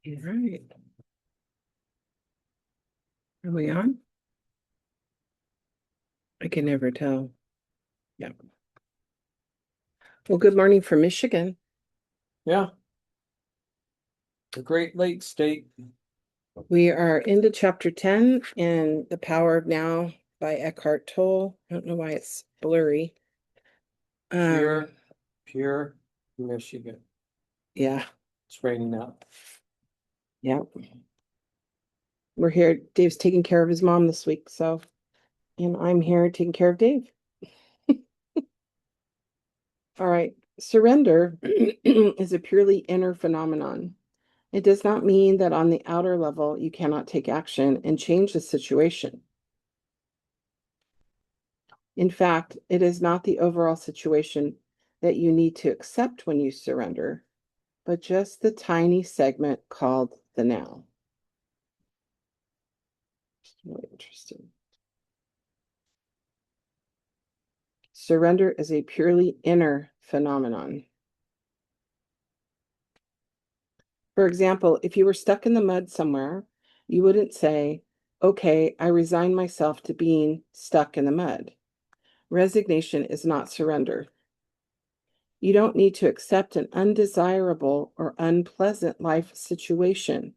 All right. Are we on? I can never tell. Yeah. Well, good morning from Michigan. Yeah. The Great Lakes State. We are into chapter 10 in The Power of Now by Eckhart Tolle. I don't know why it's blurry. Pure, Pure, Michigan. Yeah, It's raining out. yeah. We're here. Dave's taking care of his mom this week, and I'm here taking care of Dave. All right. Surrender is a purely inner phenomenon. It does not mean that on the outer level you cannot take action and change the situation. In fact, it is not the overall situation that you need to accept when you surrender, but just the tiny segment called the now. It's really interesting. Surrender is a purely inner phenomenon. For example, if you were stuck in the mud somewhere, you wouldn't say, "Okay, I resign myself to being stuck in the mud." Resignation is not surrender. You don't need to accept an undesirable or unpleasant life situation.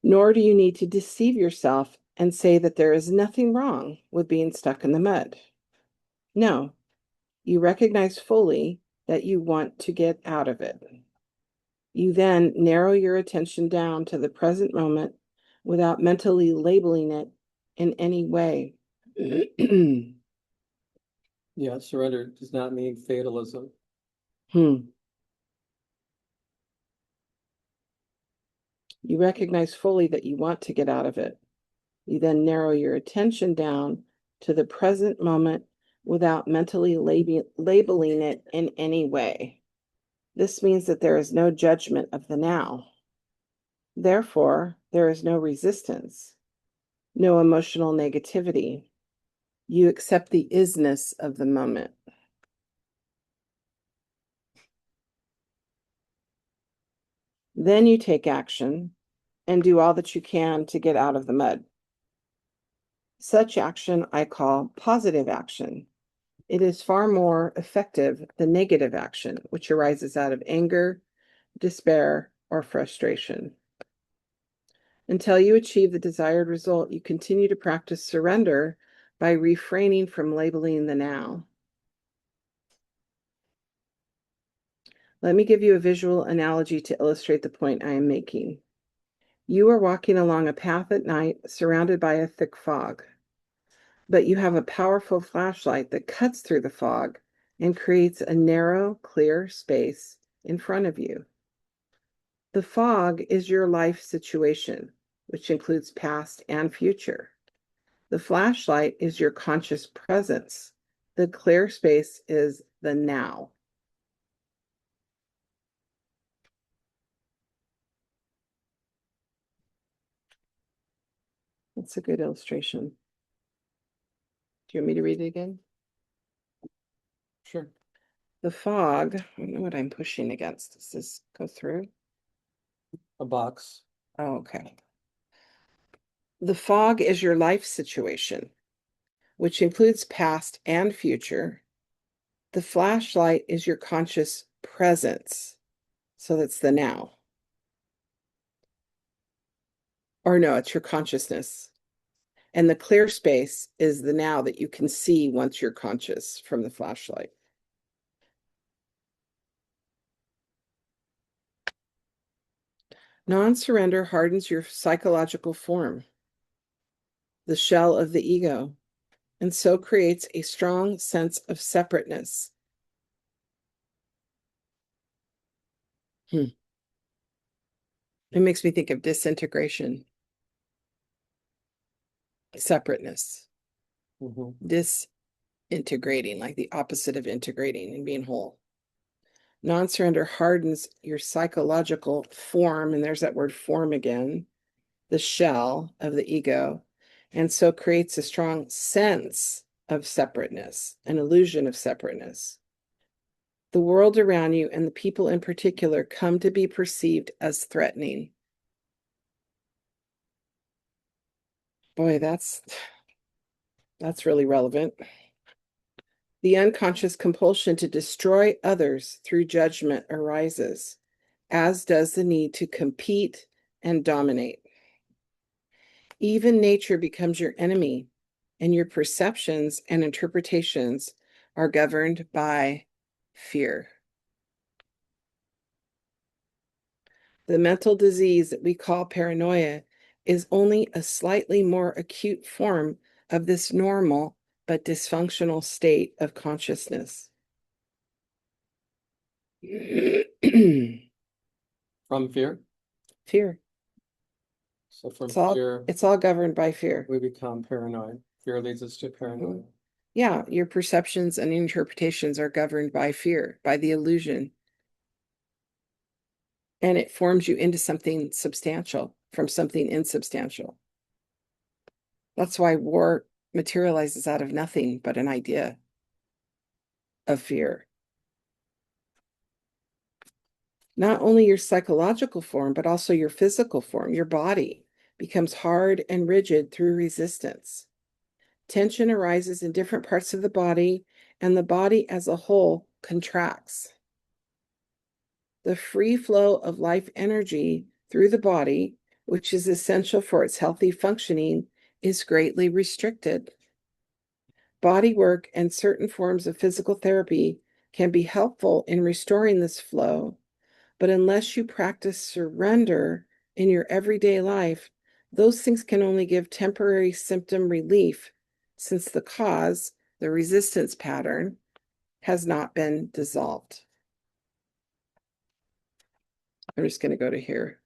Nor do you need to deceive yourself and say that there is nothing wrong with being stuck in the mud. No, you recognize fully that you want to get out of it. You then narrow your attention down to the present moment without mentally labeling it in any way. Yeah, surrender does not mean fatalism. You recognize fully that you want to get out of it. You then narrow your attention down to the present moment without mentally labeling it in any way. This means that there is no judgment of the now. Therefore, there is no resistance, no emotional negativity. You accept the isness of the moment. Then you take action and do all that you can to get out of the mud. Such action I call positive action. It is far more effective than negative action, which arises out of anger, despair, or frustration. Until you achieve the desired result, you continue to practice surrender by refraining from labeling the now. Let me give you a visual analogy to illustrate the point I am making. You are walking along a path at night surrounded by a thick fog, but you have a powerful flashlight that cuts through the fog and creates a narrow, clear space in front of you. The fog is your life situation, which includes past and future. The flashlight is your conscious presence. The clear space is the now. That's a good illustration. Do you want me to read it again? Sure. The fog, I don't know what I'm pushing against. Does this go through? A box. Oh, okay. The fog is your life situation, which includes past and future. The flashlight is your conscious presence. So that's the now. Or no, it's your consciousness. And the clear space is the now that you can see once you're conscious from the flashlight. Non-surrender hardens your psychological form, the shell of the ego, and so creates a strong sense of separateness. It makes me think of disintegration, separateness, disintegrating, like the opposite of integrating and being whole. Non-surrender hardens your psychological form, and there's that word form again, the shell of the ego, and so creates a strong sense of separateness, an illusion of separateness. The world around you and the people in particular come to be perceived as threatening. Boy, that's really relevant. The unconscious compulsion to destroy others through judgment arises, as does the need to compete and dominate. Even nature becomes your enemy, and your perceptions and interpretations are governed by fear. The mental disease that we call paranoia is only a slightly more acute form of this normal but dysfunctional state of consciousness. From fear. Fear. So from It's all fear, it's all governed by fear. we become paranoid. Fear leads us to paranoia. Yeah, your perceptions and interpretations are governed by fear, by the illusion. And it forms you into something substantial from something insubstantial. That's why war materializes out of nothing but an idea of fear. Not only your psychological form, but also your physical form, your body, becomes hard and rigid through resistance. Tension arises in different parts of the body, and the body as a whole contracts. The free flow of life energy through the body, which is essential for its healthy functioning, is greatly restricted. Body work and certain forms of physical therapy can be helpful in restoring this flow, but unless you practice surrender in your everyday life, those things can only give temporary symptom relief since the cause, the resistance pattern, has not been dissolved. I'm just going to go to here.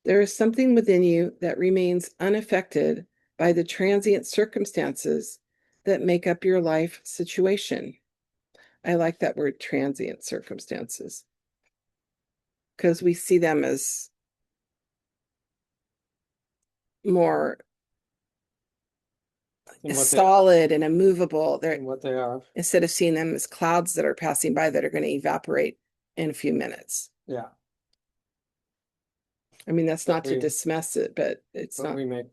There is something within you that remains unaffected by the transient circumstances that make up your life situation. I like that word, transient circumstances, because we see them as more solid and immovable. They're what they are. Instead of seeing them as clouds that are passing by that are going to evaporate in a few minutes. Yeah. I mean, that's not to dismiss it, but it's not. We make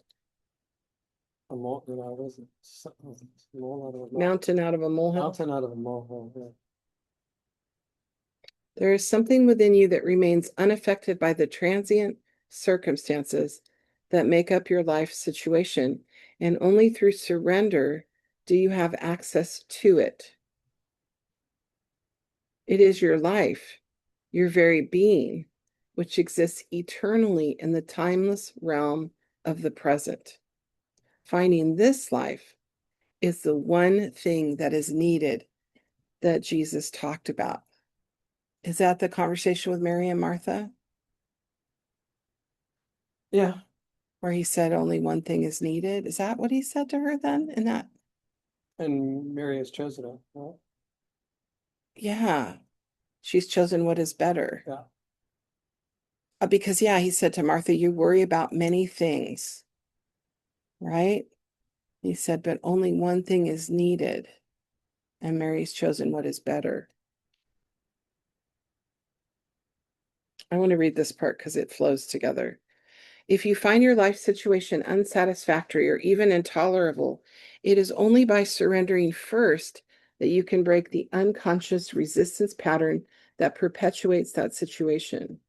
a mole, what is it? Mole out of a mountain out of a molehill. Mountain out of a molehill. Yeah. There is something within you that remains unaffected by the transient circumstances that make up your life situation, and only through surrender do you have access to it. It is your life, your very being, which exists eternally in the timeless realm of the present. Finding this life is the one thing that is needed that Jesus talked about. Is that the conversation with Mary and Martha? Yeah. Where he said only one thing is needed? Is that what he said to her then? In that? And Mary has chosen it, right? Yeah. She's chosen what is better. Yeah. Because, yeah, he said to Martha, you worry about many things, right? He said, but only one thing is needed. And Mary's chosen what is better. I want to read this part because it flows together. If you find your life situation unsatisfactory or even intolerable, it is only by surrendering first that you can break the unconscious resistance pattern that perpetuates that situation.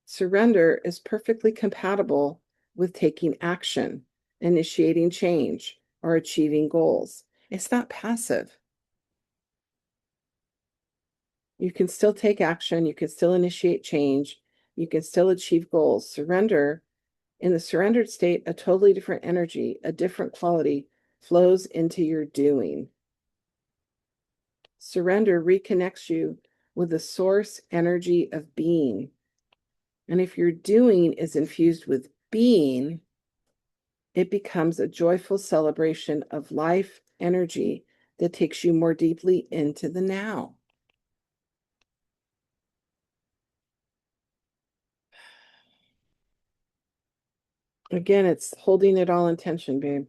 Surrender is perfectly compatible with taking action, initiating change, or achieving goals. It's not passive. You can still take action, you can still initiate change, you can still achieve goals. Surrender, in the surrendered state, a totally different energy, a different quality flows into your doing. Surrender reconnects you with the source energy of being. And if your doing is infused with being, it becomes a joyful celebration of life energy that takes you more deeply into the now. Again, it's holding it all in tension, babe.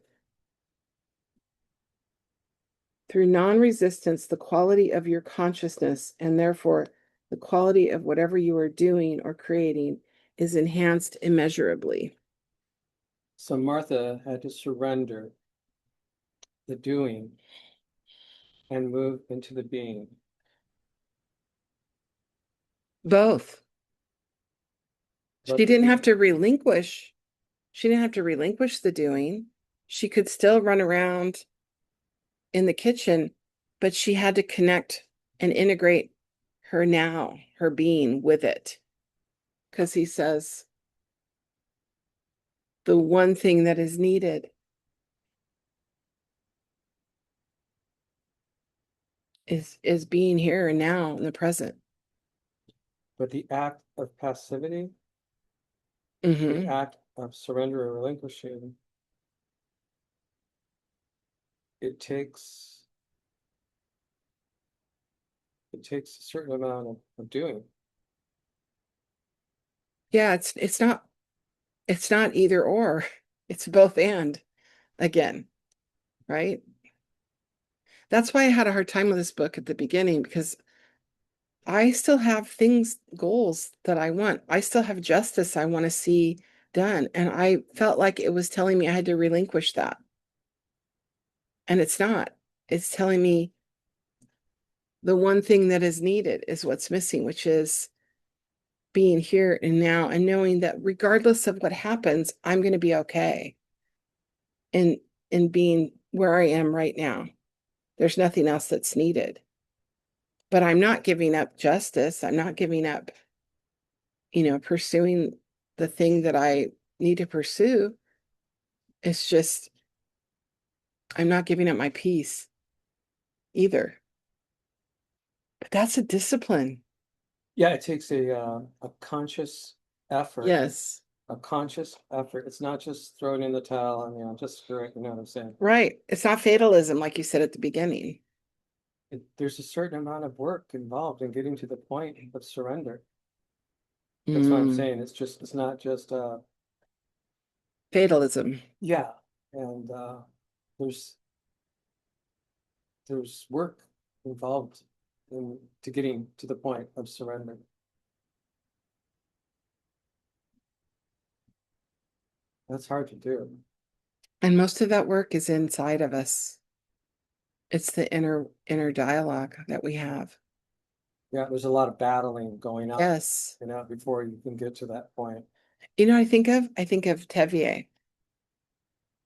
Through non-resistance, the quality of your consciousness, and therefore the quality of whatever you are doing or creating, is enhanced immeasurably. So Martha had to surrender the doing and move into the being. Both. Let She the didn't have being. to relinquish. She didn't have to relinquish the doing. She could still run around in the kitchen, but she had to connect and integrate her now, her being with it. Because he says the one thing that is needed is being here and now in the present. But the act of passivity, the Mm-hmm. act of surrender or relinquishing, it takes a certain amount of doing. Yeah, it's not either or. It's both and again, right? That's why I had a hard time with this book at the beginning because I still have things, goals that I want. I still have justice I want to see done. And I felt like it was telling me I had to relinquish that. And it's not. It's telling me the one thing that is needed is what's missing, which is being here and now and knowing that regardless of what happens, I'm going to be okay in being where I am right now. There's nothing else that's needed. But I'm not giving up justice. I'm not giving up, pursuing the thing that I need to pursue. It's just I'm not giving up my peace either. But that's a discipline. Yeah, it takes a conscious effort, Yes. a conscious effort. It's not just throwing in the towel and, just screw it, you know what I'm saying? Right. It's not fatalism like you said at the beginning. There's a certain amount of work involved in getting to the point of surrender. That's what I'm Mm, saying. It's not just, fatalism. yeah. And there's work involved in to getting to the point of surrender. That's hard to do. And most of that work is inside of us. It's the inner dialogue that we have. Yeah, there's a lot of battling going on, Yes. before you can get to that point. I think of Tevier,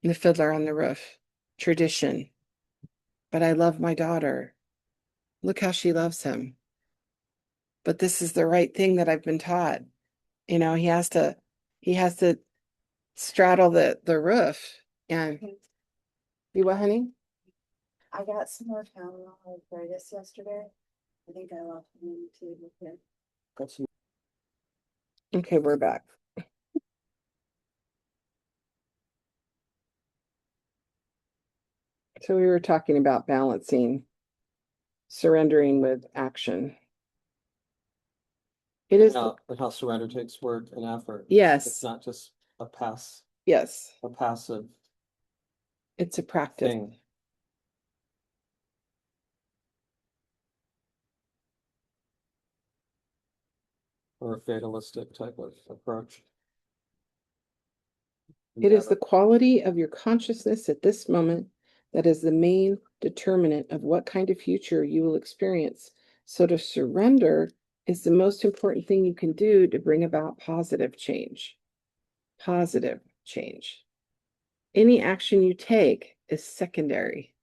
the Fiddler on the Roof, tradition. But I love my daughter. Look how she loves him. But this is the right thing that I've been taught. He has to straddle the roof and you what, honey? I got some more Tylenol arthritis yesterday. I think I left them on the table here. That's Okay, we're back. So we were talking about balancing, surrendering with action. It is, how surrender takes work and effort. yes, It's not just yes, a passive it's a practice. thing. Or a fatalistic type of approach. It is the quality of your consciousness at this moment that is the main determinant of what kind of future you will experience. So to surrender is the most important thing you can do to bring about positive change. Positive change. Any action you take is secondary,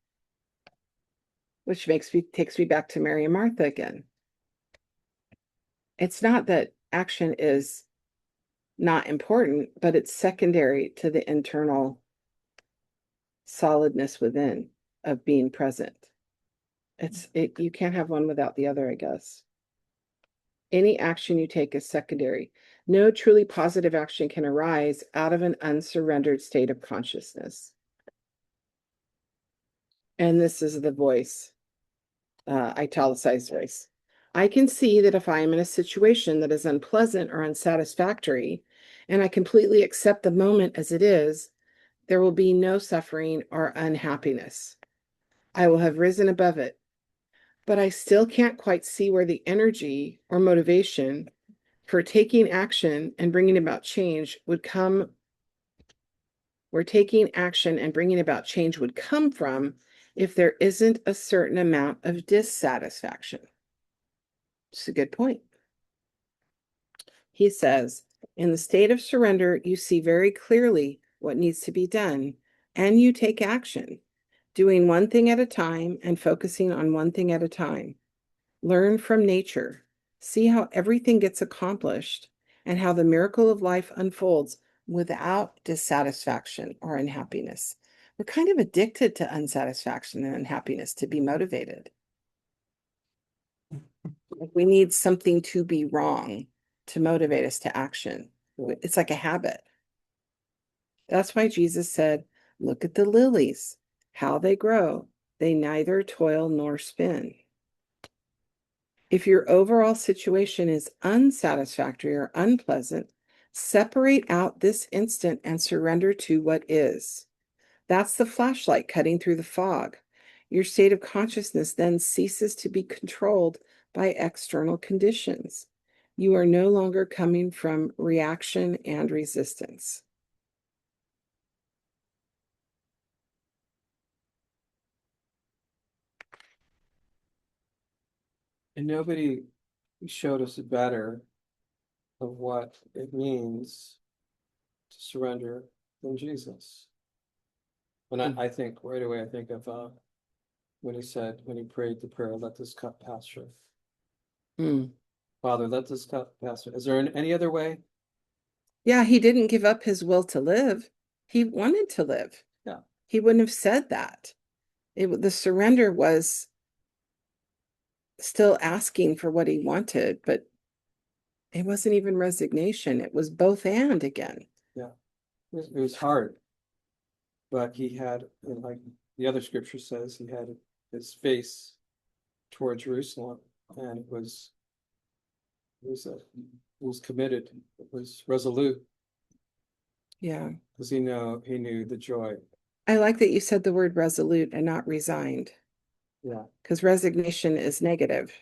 which takes me back to Mary and Martha again. It's not that action is not important, but it's secondary to the internal solidness within of being present. You can't have one without the other, I guess. Any action you take is secondary. No truly positive action can arise out of an unsurrendered state of consciousness. And this is the voice, italicized voice. I can see that if I am in a situation that is unpleasant or unsatisfactory, and I completely accept the moment as it is, there will be no suffering or unhappiness. I will have risen above it. But I still can't quite see where the energy or motivation for taking action and bringing about change would come, where taking action and bringing about change would come from if there isn't a certain amount of dissatisfaction. It's a good point. He says, in the state of surrender, you see very clearly what needs to be done, and you take action, doing one thing at a time and focusing on one thing at a time. Learn from nature. See how everything gets accomplished and how the miracle of life unfolds without dissatisfaction or unhappiness. We're kind of addicted to unsatisfaction and unhappiness to be motivated. We need something to be wrong to motivate us to action. It's like a habit. That's why Jesus said, look at the lilies, how they grow. They neither toil nor spin. If your overall situation is unsatisfactory or unpleasant, separate out this instant and surrender to what is. That's the flashlight cutting through the fog. Your state of consciousness then ceases to be controlled by external conditions. You are no longer coming from reaction and resistance. And nobody showed us better of what it means to surrender than Jesus. And I think right away, I think of when he prayed the prayer, let this cup pass through. Father, let this cup pass through. Is there any other way? Yeah, he didn't give up his will to live. He wanted to live. Yeah. He wouldn't have said that. The surrender was still asking for what he wanted, but it wasn't even resignation. It was both and again. Yeah, it was hard, but he had, like the other scripture says, he had his face toward Jerusalem, and it was committed. It was resolute. Yeah, because he knew the joy. I like that you said the word resolute and not resigned, Yeah, because resignation is negative,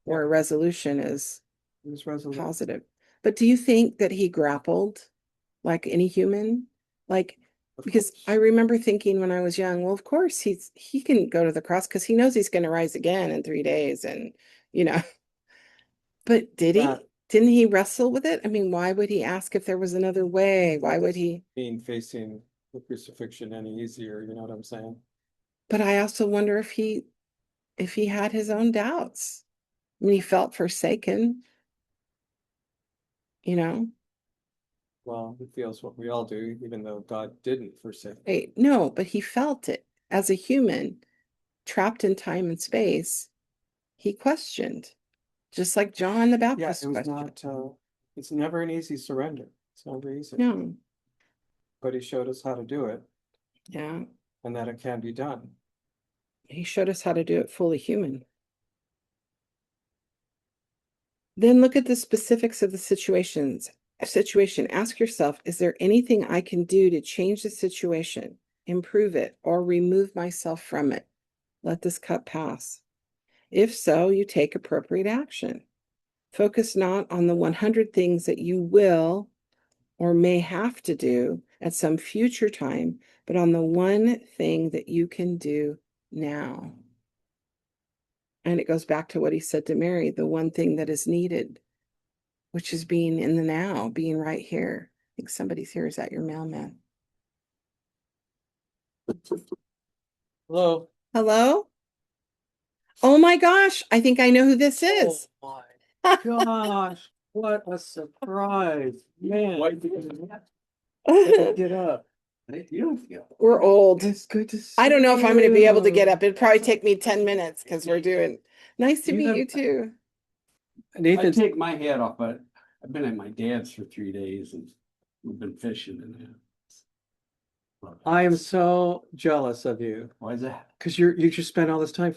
or resolution is he was resolute. positive. But do you think that he grappled like any human? Like, Of because course. I remember thinking when I was young, well, of course he can go to the cross because he knows he's going to rise again in 3 days, and you know. But did he? Didn't he wrestle with it? I mean, why would he ask if there was another way? Why would he? Being facing the crucifixion any easier, you know what I'm saying? But I also wonder if he had his own doubts. I mean, he felt forsaken, you know. Well, he feels what we all do, even though God didn't forsake. Hey, no, but he felt it as a human, trapped in time and space. He questioned, just like John the Yeah, Baptist it was questioned. not. It's never an easy surrender. It's never easy. No, But he showed us how to do it, yeah, and that it can be done. he showed us how to do it fully human. Then look at the specifics of the situation. Ask yourself, is there anything I can do to change the situation, improve it, or remove myself from it? Let this cup pass. If so, you take appropriate action. Focus not on the 100 things that you will or may have to do at some future time, but on the one thing that you can do now. And it goes back to what he said to Mary, the one thing that is needed, which is being in the now, being right here. I think somebody's here. Is that your mailman? Hello. Hello? Oh my gosh, I think I know who this is. Oh my gosh, what a surprise. Man. Why did you get up? We're old. It's good to see I don't know if I'm going to be able to get you. up. It'd probably take me 10 minutes because we're doing. Nice to meet you too. I Nathan, take my hat off, but I've been at my dad's for 3 days and we've been fishing and that. I am so jealous of you Why is that? because you just spent all this time